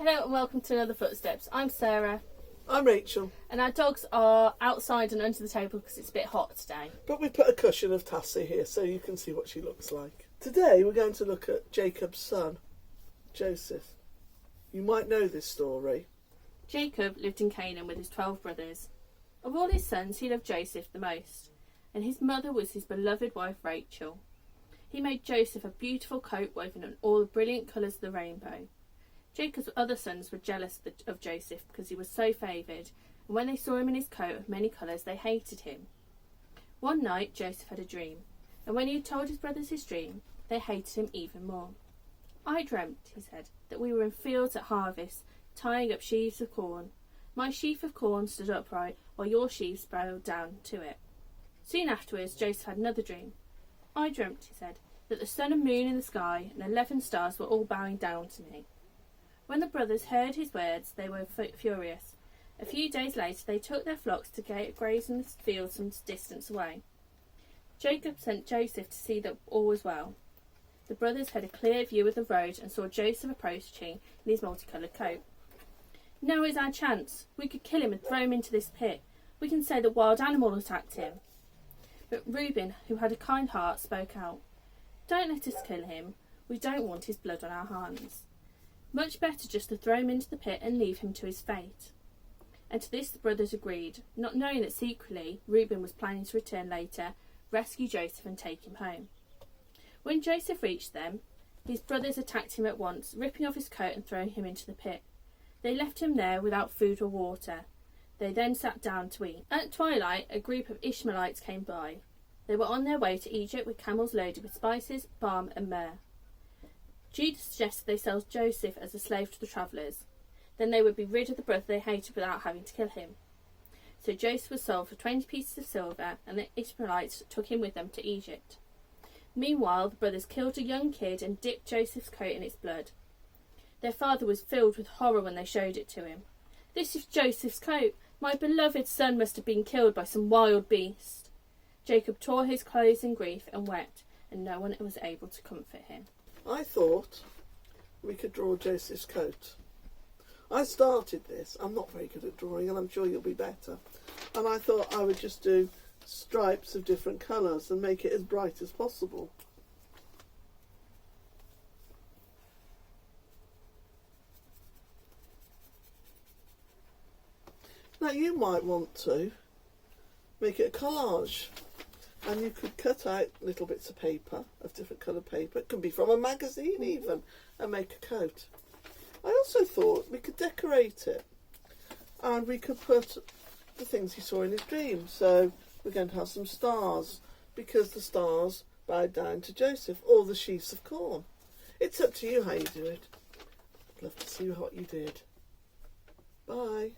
Hello and welcome to another Footsteps. I'm Sarah. I'm Rachel. And our dogs are outside and under the table because it's a bit hot today. But we put a cushion of Tassie here so you can see what she looks like. Today we're going to look at Jacob's son, Joseph. You might know this story. Jacob lived in Canaan with his 12 brothers. Of all his sons, he loved Joseph the most, and his mother was his beloved wife Rachel. He made Joseph a beautiful coat woven in all the brilliant colours of the rainbow. Jacob's other sons were jealous of Joseph because he was so favoured, and when they saw him in his coat of many colours, they hated him. One night, Joseph had a dream, and when he had told his brothers his dream, they hated him even more. I dreamt, he said, that we were in fields at harvest, tying up sheaves of corn. My sheaf of corn stood upright, while your sheaves bowed down to it. Soon afterwards, Joseph had another dream. I dreamt, he said, that the sun and moon in the sky and 11 stars were all bowing down to me. When the brothers heard his words, they were furious. A few days later, they took their flocks to graze in the fields some distance away. Jacob sent Joseph to see that all was well. The brothers had a clear view of the road and saw Joseph approaching in his multicoloured coat. Now is our chance. We could kill him and throw him into this pit. We can say the wild animal attacked him. But Reuben, who had a kind heart, spoke out. Don't let us kill him. We don't want his blood on our hands. Much better just to throw him into the pit and leave him to his fate. And to this the brothers agreed, not knowing that secretly Reuben was planning to return later, rescue Joseph and take him home. When Joseph reached them, his brothers attacked him at once, ripping off his coat and throwing him into the pit. They left him there without food or water. They then sat down to eat. At twilight, a group of Ishmaelites came by. They were on their way to Egypt with camels loaded with spices, balm and myrrh. Judah suggested they sell Joseph as a slave to the travellers. Then they would be rid of the brother they hated without having to kill him. So Joseph was sold for 20 pieces of silver, and the Ishmaelites took him with them to Egypt. Meanwhile, the brothers killed a young kid and dipped Joseph's coat in its blood. Their father was filled with horror when they showed it to him. This is Joseph's coat. My beloved son must have been killed by some wild beast. Jacob tore his clothes in grief and wept, and no one was able to comfort him. I thought we could draw Joseph's coat. I started this. I'm not very good at drawing, and I'm sure you'll be better. And I thought I would just do stripes of different colours and make it as bright as possible. Now you might want to make it a collage, and you could cut out little bits of paper, of different coloured paper. It can be from a magazine even, and make a coat. I also thought we could decorate it, and we could put the things he saw in his dream. So we're going to have some stars, because the stars bowed down to Joseph, or the sheaves of corn. It's up to you how you do it. I'd love to see what you did. Bye.